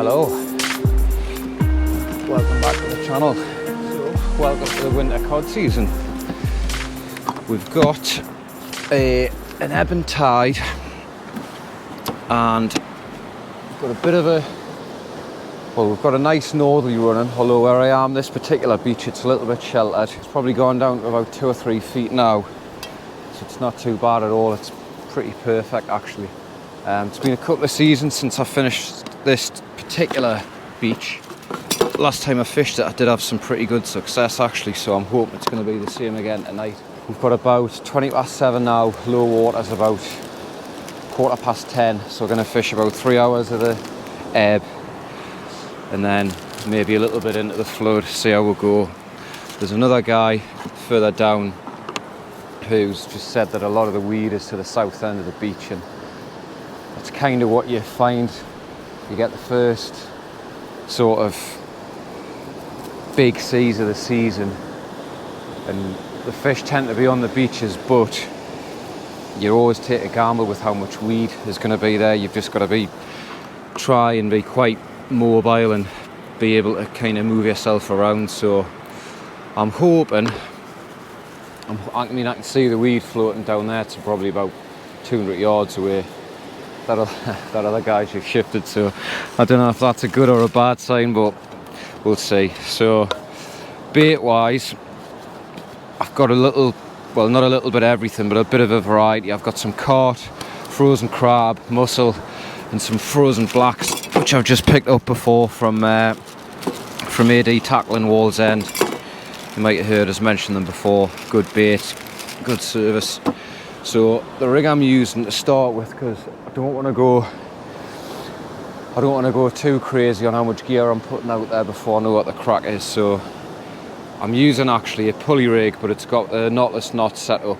Hello, welcome back to the channel. So, welcome to the winter cod season. We've got an ebb and tide, and we've got a bit of we've got a nice northerly running, although where I am, this particular beach, it's a little bit sheltered. It's probably gone down to about 2 or 3 feet now, so it's not too bad at all. It's pretty perfect actually. It's been a couple of seasons since I finished this particular beach. Last time I fished it, I did have some pretty good success actually, so I'm hoping it's going to be the same again tonight. We've got about 20 past 7 now, low water's about 10:15, so we're going to fish about 3 hours of the ebb and then maybe a little bit into the flood, see how we'll go. There's another guy further down who's just said that a lot of the weed is to the south end of the beach, and that's kind of what you find. You get the first sort of big seas of the season and the fish tend to be on the beaches, but you always take a gamble with how much weed is going to be there. You've just got to try and be quite mobile and be able to kind of move yourself around. So I'm hoping, I can see the weed floating down there to probably about 200 yards away. That other guy just shifted, so I don't know if that's a good or a bad sign, but we'll see. So bait wise, I've got a little, well, not a little bit of everything, but a bit of a variety. I've got some carp, frozen crab, mussel, and some frozen blacks, which I've just picked up before from AD Tackling Wallsend. You might have heard us mention them before. Good bait, good service. So the rig I'm using to start with, because I don't want to go too crazy on how much gear I'm putting out there before I know what the crack is. So I'm using actually a pulley rig, but it's got the knotless knot set up.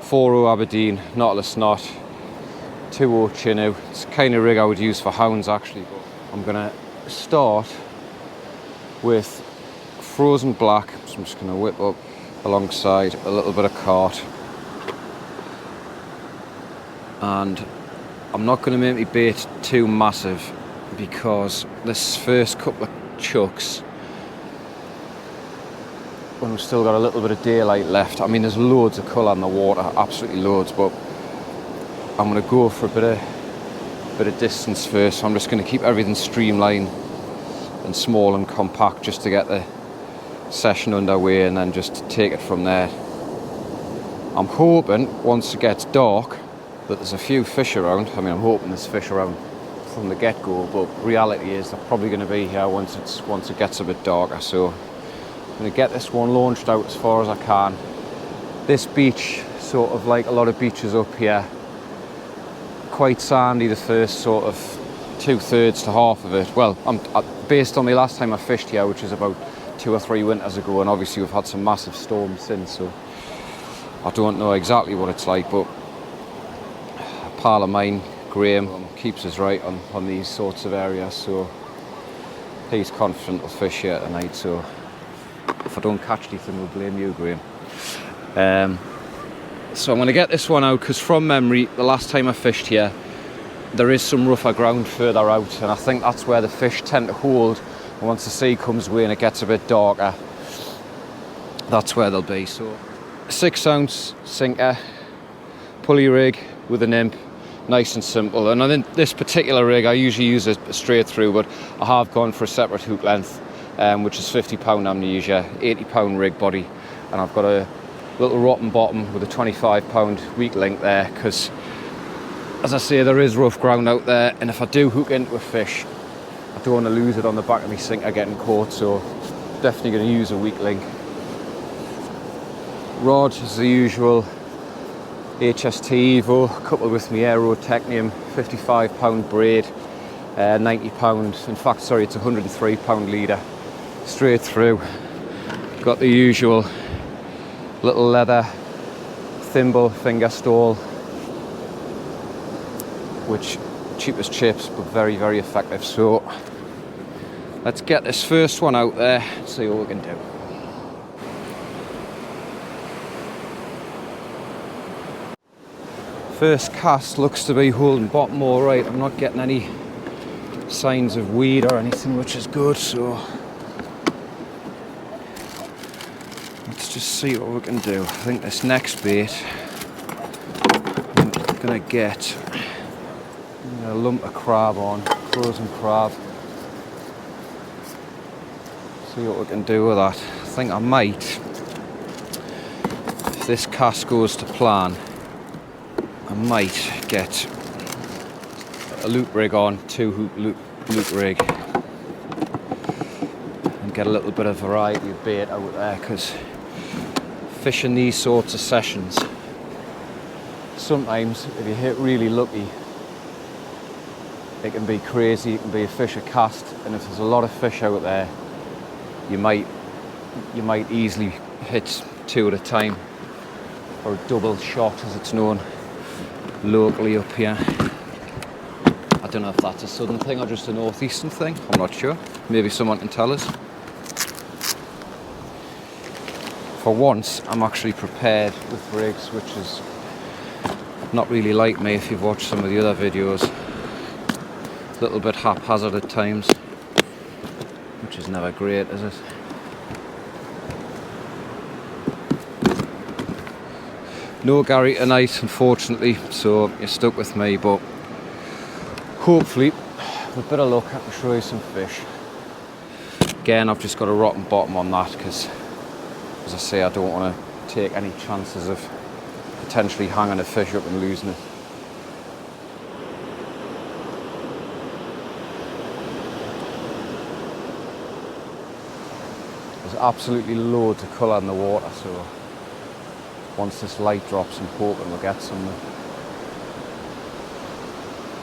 4.0 Aberdeen knotless knot, 2.0 Chinook. It's the kind of rig I would use for hounds actually. But I'm gonna start with frozen black, so I'm just gonna whip up alongside a little bit of carp. And I'm not going to make my bait too massive, because this first couple of chucks, when we've still got a little bit of daylight left, I mean there's loads of colour in the water, absolutely loads, but I'm going to go for a bit of distance first. So I'm just going to keep everything streamlined and small and compact just to get the session underway, and then just take it from there. I'm hoping once it gets dark that there's a few fish around. I mean, I'm hoping there's fish around from the get-go, but reality is they're probably going to be here once it gets a bit darker. So I'm going to get this one launched out as far as I can. This beach, sort of like a lot of beaches up here, quite sandy the first sort of 2/3 to half of it. Well, based on the last time I fished here, which is about 2 or 3 winters ago, and obviously we've had some massive storms since, so I don't know exactly what it's like, but pal of mine, Graham, keeps us right on these sorts of areas, so he's confident we'll fish here tonight. So if I don't catch anything, we'll blame you, Graham. So I'm going to get this one out, because from memory, the last time I fished here, there is some rougher ground further out, and I think that's where the fish tend to hold. And once the sea comes away and it gets a bit darker, that's where they'll be. So 6-ounce sinker, pulley rig with a nymph. Nice and simple. And I think this particular rig, I usually use a straight through, but I have gone for a separate hook length, which is 50-pound amnesia, 80-pound rig body, and I've got a little rotten bottom with a 25-pound weak link there, because as I say, there is rough ground out there, and if I do hook into a fish, I don't want to lose it on the back of my sinker getting caught, so definitely going to use a weak link. Rod is the usual HST Evo, coupled with my Aero Technium 55-pound braid, 90-pound, in fact, sorry, it's 103-pound leader, straight through. Got the usual little leather thimble finger stall, which cheap as chips, but very, very effective. So let's get this first one out there, see what we can do. First cast looks to be holding bottom all right. I'm not getting any signs of weed or anything, which is good. So let's just see what we can do. I think this next bait I'm gonna get a lump of crab on, frozen crab. See what we can do with that. I think I might, if this cast goes to plan, I might get a loop rig on, 2-hoop loop rig, and get a little bit of variety of bait out there, because fishing these sorts of sessions, sometimes if you hit really lucky, it can be crazy. It can be a fish a cast, and if there's a lot of fish out there, you might easily hit 2 at a time, or a double shot as it's known locally up here. I don't know if that's a southern thing or just a northeastern thing, I'm not sure. Maybe someone can tell us. For once, I'm actually prepared with rigs, which is not really like me if you've watched some of the other videos. A little bit haphazard at times, which is never great, is it? No Gary tonight, unfortunately, so you're stuck with me, but hopefully, with a bit of luck, I can show you some fish. Again, I've just got a rotten bottom on that, because, as I say, I don't want to take any chances of potentially hanging a fish up and losing it. There's absolutely loads of colour in the water, so once this light drops, I'm hoping we'll get some.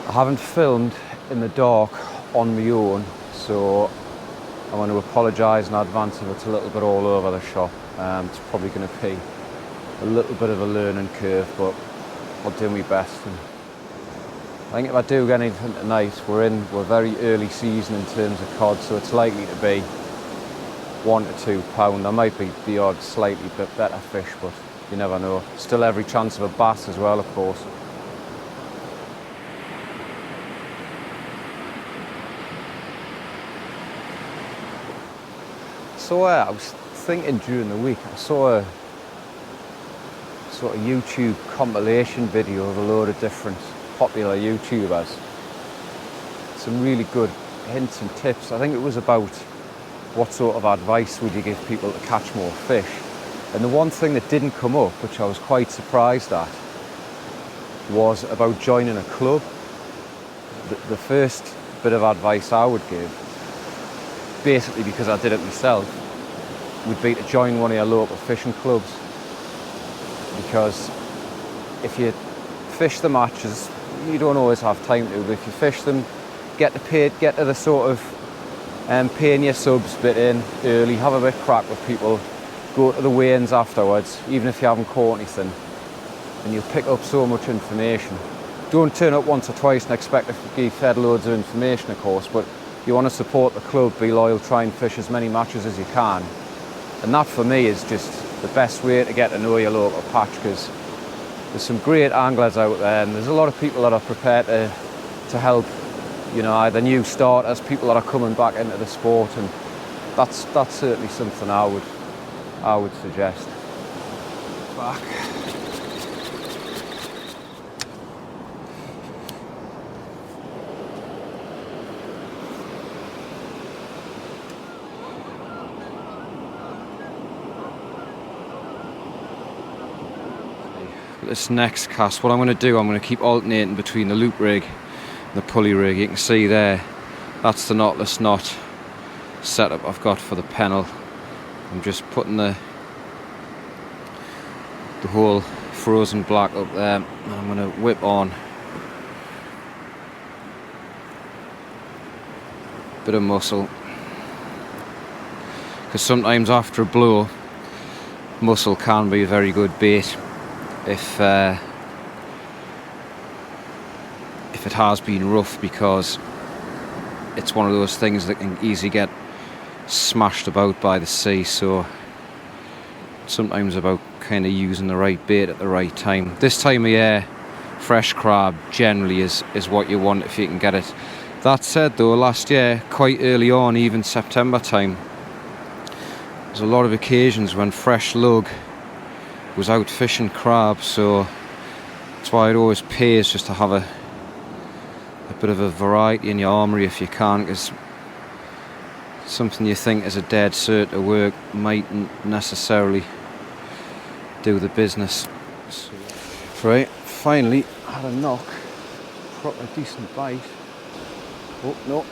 I haven't filmed in the dark on my own, so I want to apologise in advance if it's a little bit all over the shop. It's probably going to be a little bit of a learning curve, but I'll do my best. And I think if I do get anything tonight, we're very early season in terms of cod, so it's likely to be £1 to £2. There might be the odd slightly bit better fish, but you never know. Still every chance of a bass as well, of course. So I was thinking during the week, I saw a sort of YouTube compilation video of a load of different popular YouTubers. Some really good hints and tips. I think it was about what sort of advice would you give people to catch more fish. And the one thing that didn't come up, which I was quite surprised at, was about joining a club. The first bit of advice I would give, basically because I did it myself, would be to join one of your local fishing clubs. Because if you fish the matches, you don't always have time to, but if you fish them, get to the sort of paying your subs bit in early, have a bit crack with people, go to the weigh-ins afterwards, even if you haven't caught anything, and you'll pick up so much information. Don't turn up once or twice and expect to be fed loads of information, of course, but you want to support the club, be loyal, try and fish as many matches as you can. And that for me is just the best way to get to know your local patch, because there's some great anglers out there, and there's a lot of people that are prepared to help, you know, either new starters, people that are coming back into the sport, and that's certainly something I would suggest. Back. This next cast, what I'm going to do, I'm going to keep alternating between the loop rig and the pulley rig. You can see there, that's the knotless knot setup I've got for the pennel. I'm just putting the whole frozen black up there, and I'm going to whip on a bit of mussel, because sometimes after a blow, mussel can be a very good bait if it has been rough, because it's one of those things that can easily get smashed about by the sea. So sometimes about kind of using the right bait at the right time. This time of year, fresh crab generally is what you want if you can get it. That said though, last year, quite early on, even September time, there's a lot of occasions when fresh lug was out fishing crab, so that's why it always pays just to have a bit of a variety in your armoury if you can, because something you think is a dead cert to work mightn't necessarily do the business. So, right, finally had a knock, proper decent bite. Oh, no.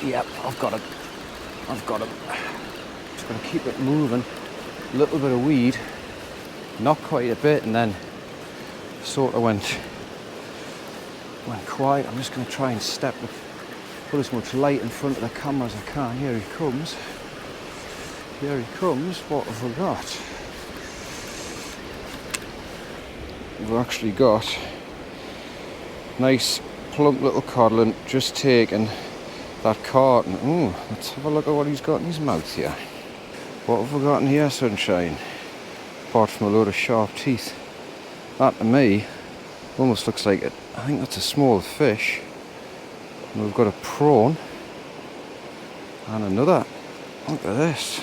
Yep, I've got him. Just going to keep it moving. A little bit of weed, not quite a bit, and then sort of went quiet. I'm just going to try and put as much light in front of the camera as I can. Here he comes. What have we got? We've actually got nice plump little codling, just taken that carton. Ooh, let's have a look at what he's got in his mouth here. What have we got in here, sunshine? Apart from a load of sharp teeth. That to me almost looks like it. I think that's a small fish. And we've got a prawn and another. Look at this.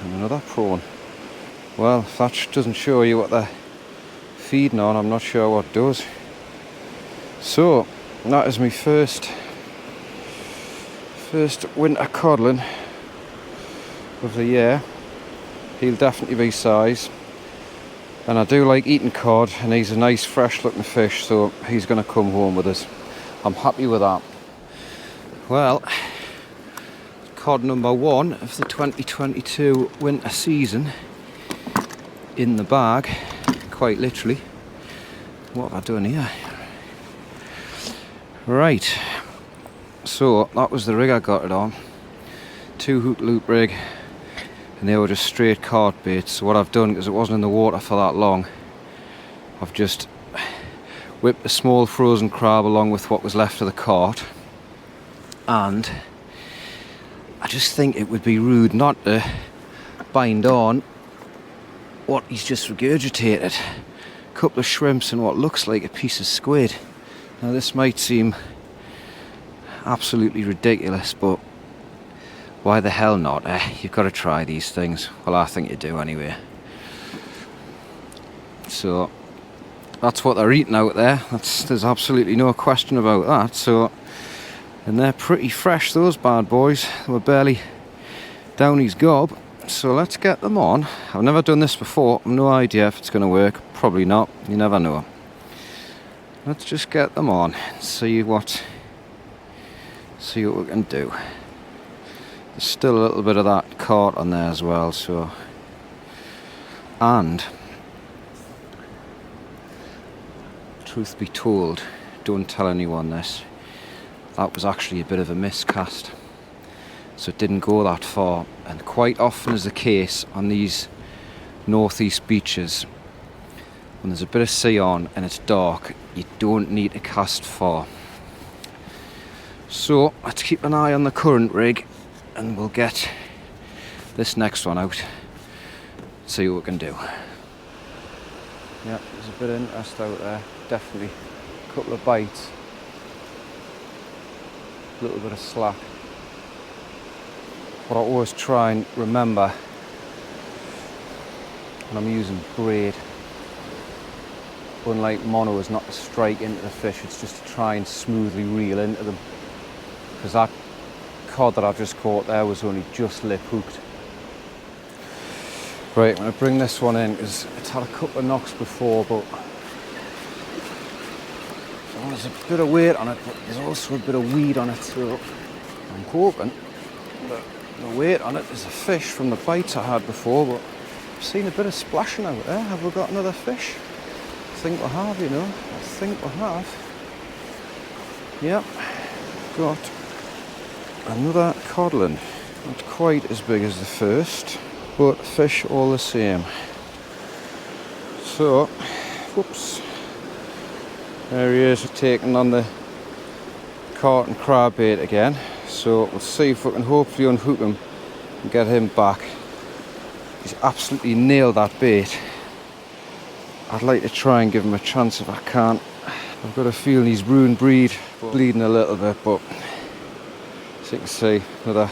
And another prawn. Well, if that doesn't show you what they're feeding on, I'm not sure what does. So that is my first winter codling of the year. He'll definitely be size, and I do like eating cod, and he's a nice fresh looking fish, so he's going to come home with us. I'm happy with that. Well, cod number 1 of the 2022 winter season in the bag, quite literally. What have I done here? Right, so that was the rig I got it on. 2 hook loop rig, and they were just straight cod baits. So what I've done, because it wasn't in the water for that long, I've just whipped a small frozen crab along with what was left of the cart, and I just think it would be rude not to bind on what he's just regurgitated. A couple of shrimps and what looks like a piece of squid. Now this might seem absolutely ridiculous, but why the hell not? You've got to try these things. Well, I think you do anyway. So that's what they're eating out there. There's absolutely no question about that. So, and they're pretty fresh, those bad boys. They were barely down his gob. So let's get them on. I've never done this before. I've no idea if it's going to work. Probably not. You never know. Let's just get them on and see what we can do. There's still a little bit of that cart on there as well, so. And truth be told, don't tell anyone this, that was actually a bit of a miscast. So it didn't go that far, and quite often is the case on these northeast beaches, when there's a bit of sea on and it's dark, you don't need to cast far. So let's keep an eye on the current rig, and we'll get this next one out, see what we can do. Yeah, there's a bit of interest out there, definitely. A couple of bites, a little bit of slack. What I always try and remember when I'm using braid, unlike mono, is not to strike into the fish, it's just to try and smoothly reel into them. Because that cod that I've just caught there was only just lip hooked. Right, I'm going to bring this one in because it's had a couple of knocks before, but there's a bit of weight on it, but there's also a bit of weed on it, so I'm hoping that the weight on it is a fish from the bites I had before. But I've seen a bit of splashing out there. Have we got another fish? I think we have, you know. I think we have. Yep, got another codling. Not quite as big as the first, but fish all the same. So, whoops. There he is, taking on the cart and crab bait again. So we'll see if we can hopefully unhook him and get him back. He's absolutely nailed that bait. I'd like to try and give him a chance if I can I've got a feeling he's ruined breed, bleeding a little bit, but as you can see, another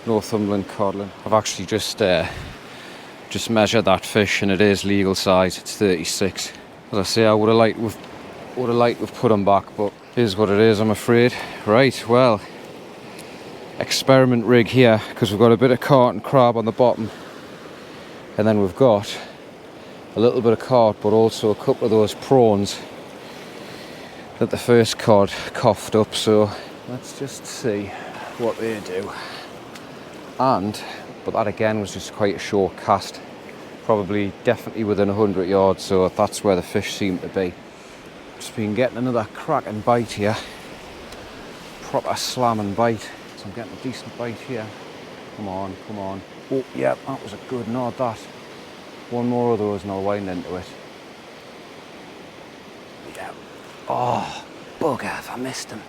Northumberland codling. I've actually just measured that fish, and it is legal size. It's 36. As I say, I would have liked we've put him back, but here's what it is, I'm afraid. Right, well, experiment rig here, because we've got a bit of carp and crab on the bottom, and then we've got a little bit of carp, but also a couple of those prawns that the first cod coughed up. So let's just see what they do. But that again was just quite a short cast, probably definitely within 100 yards, so that's where the fish seem to be. Just been getting another cracking bite here, proper slamming bite. So I'm getting a decent bite here. Come on, come on. Oh yeah, that was a good nod, that. One more of those and I'll wind into it. Yeah. Oh, bugger if I missed him.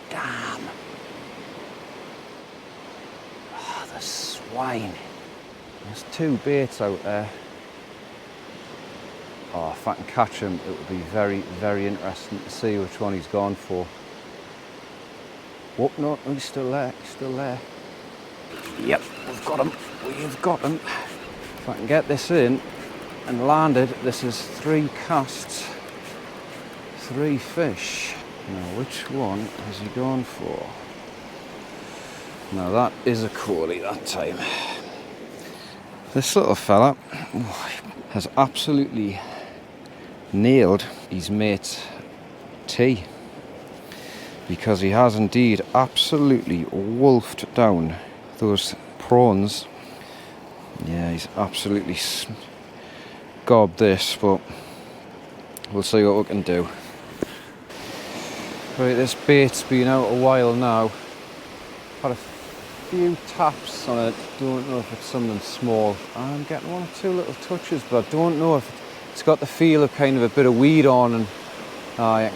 Damn. Oh, the swine. There's two baits out there. Oh, if I can catch him, it would be very, very interesting to see which one he's gone for. Oh, no, he's still there, he's still there. Yep, we've got him, we've got him. If I can get this in and landed, this is 3 casts, 3 fish. Now, which one has he gone for? Now, that is a coley that time. This little fella has absolutely nailed his mate's tea, because he has indeed absolutely wolfed down those prawns. Yeah, he's absolutely gobbed this, but we'll see what we can do. Right, this bait's been out a while now. Had a few taps on it, don't know if it's something small. I'm getting 1 or 2 little touches, but I don't know if it's got the feel of kind of a bit of weed on, and yeah,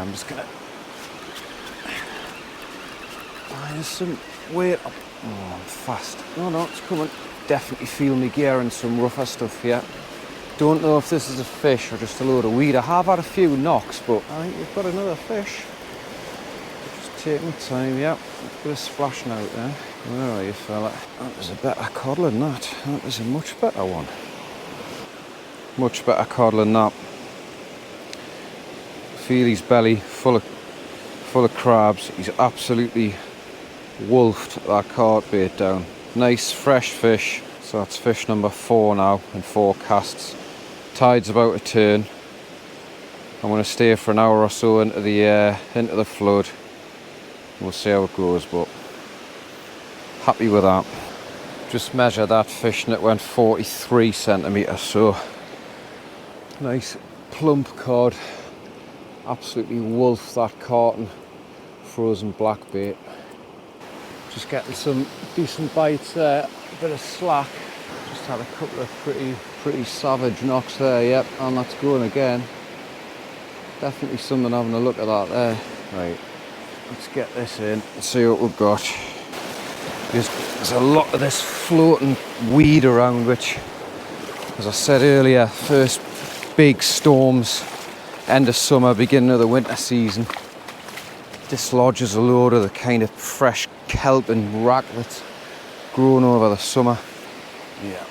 I'm just gonna. There's some weight up. Oh, I'm fast. No, it's coming. Definitely feel me gear and some rougher stuff here. Don't know if this is a fish or just a load of weed. I have had a few knocks, but I think we've got another fish. Just taking time, yeah. A bit of splashing out there. Where are you, fella? That was a better codling than that. That was a much better one. Much better codling than that. Feel his belly full of crabs. He's absolutely wolfed that carp bait down. Nice fresh fish. So that's fish number 4 now in 4 casts. Tide's about to turn. I'm going to stay for an hour or so into the flood. We'll see how it goes, but happy with that. Just measured that fish and it went 43 centimetres, so nice plump cod. Absolutely wolfed that carton frozen black bait. Just getting some decent bites there, a bit of slack. Just had a couple of pretty savage knocks there, yep, and that's going again. Definitely something having a look at that there. Right, let's get this in and see what we've got. There's a lot of this floating weed around, which, as I said earlier, first big storms, end of summer, beginning of the winter season, dislodges a load of the kind of fresh kelp and wrack that's grown over the summer. Yeah.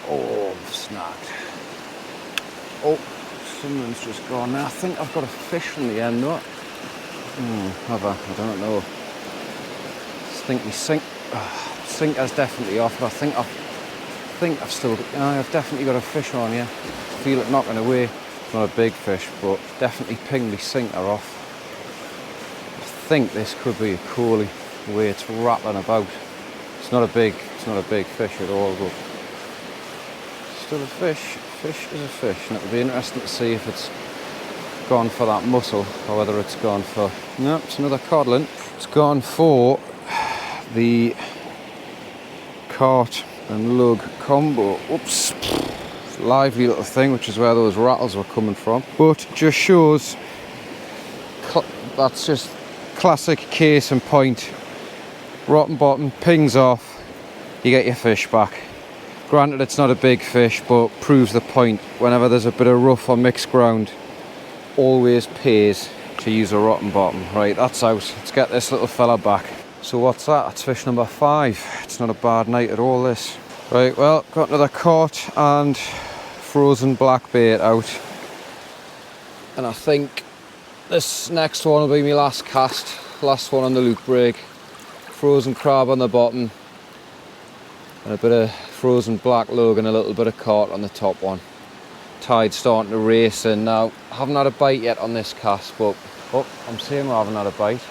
Oh, snagged. Oh, something's just gone there. I think I've got a fish in the end, though. Have I? I don't know. I think my sinker's definitely off, but I think I've still. I've definitely got a fish on, yeah. I feel it knocking away. It's not a big fish, but definitely pinged my sinker off. I think this could be a coley, the way it's rattling about. It's not a big fish at all, but still a fish. Fish is a fish, and it'll be interesting to see if it's gone for that mussel or whether it's gone for. No, it's another codling. It's gone for the cart and lug combo. Oops. It's a lively little thing, which is where those rattles were coming from. But just shows that's just classic case in point. Rotten bottom, pings off, you get your fish back. Granted, it's not a big fish, but proves the point. Whenever there's a bit of rough or mixed ground, always pays to use a rotten bottom. Right, that's out. Let's get this little fella back. So what's that? That's fish number 5. It's not a bad night at all, this. Right, well, got another caught and frozen black bait out. And I think this next one will be my last cast. Last one on the loop break. Frozen crab on the bottom. And a bit of frozen black lug and a little bit of caught on the top one. Tide's starting to race in now. I haven't had a bite yet on this cast, but oh, I'm saying we haven't had a bite.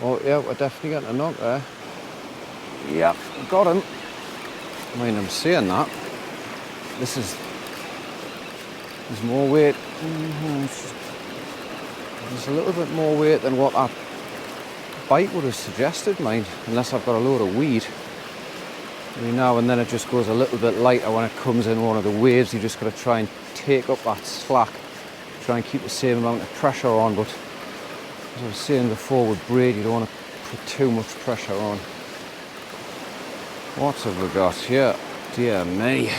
Oh yeah, we're definitely getting a knock there. Yep, got him. I mean, I'm saying that. There's more weight. There's a little bit more weight than what that bite would have suggested, mind, unless I've got a load of weed. Every now and then it just goes a little bit lighter when it comes in one of the waves. You just got to try and take up that slack, try and keep the same amount of pressure on. But as I was saying before with braid, you don't want to put too much pressure on. What have we got here? Dear me.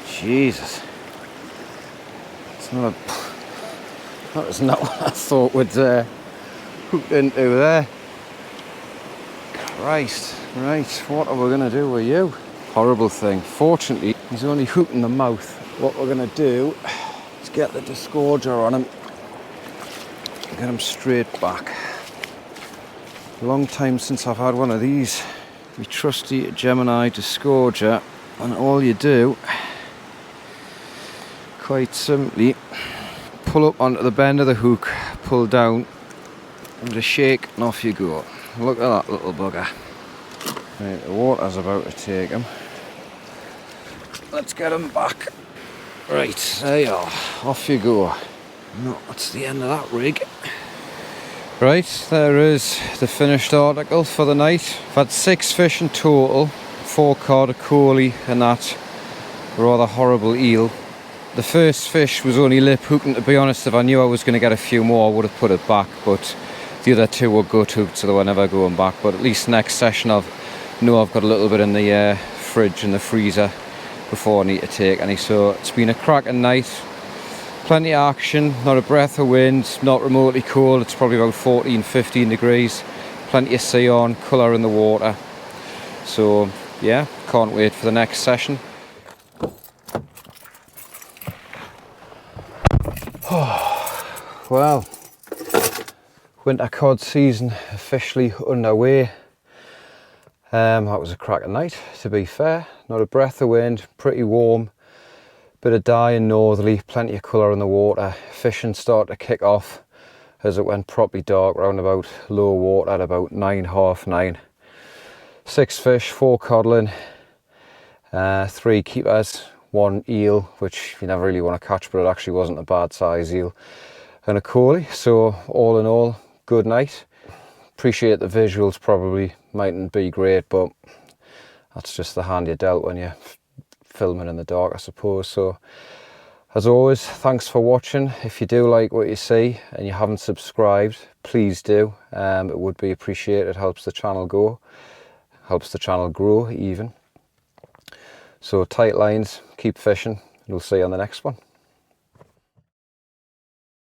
Jesus. It's not a... That was not what I thought would hook into there. Christ. Right, what are we going to do with you? Horrible thing. Fortunately, he's only hooking the mouth. What we're going to do is get the disgorger on him. Get him straight back. Long time since I've had one of these. My trusty Gemini disgorger. And all you do, quite simply, pull up onto the bend of the hook, pull down, and just shake, and off you go. Look at that little bugger. Right, the water's about to take him. Let's get him back. Right, there you are. Off you go. No, that's the end of that rig. Right, there is the finished article for the night. I've had 6 fish in total. 4 cod, a coley, and that rather horrible eel. The first fish was only lip hooking, to be honest. If I knew I was going to get a few more, I would have put it back, but the other 2 were gut hooked, so they were never going back. But at least next session I've got a little bit in the fridge and the freezer before I need to take any. So it's been a cracking night. Plenty of action, not a breath of wind, not remotely cold. It's probably about 14-15 degrees. Plenty of sea on, colour in the water. So yeah, can't wait for the next session. Well, winter cod season officially underway. That was a cracking night, to be fair. Not a breath of wind, pretty warm. Bit of dying northerly, plenty of colour in the water. Fishing started to kick off as it went properly dark round about low water at about 9, half 9. 6 fish, 4 codling, 3 keepers, 1 eel, which you never really want to catch, but it actually wasn't a bad size eel, and a coley. So all in all, good night. Appreciate the visuals probably mightn't be great, but that's just the hand you're dealt when you're filming in the dark, I suppose. So as always, thanks for watching. If you do like what you see and you haven't subscribed, please do. It would be appreciated. It helps the channel go, helps the channel grow even. So tight lines, keep fishing, and we'll see you on the next one.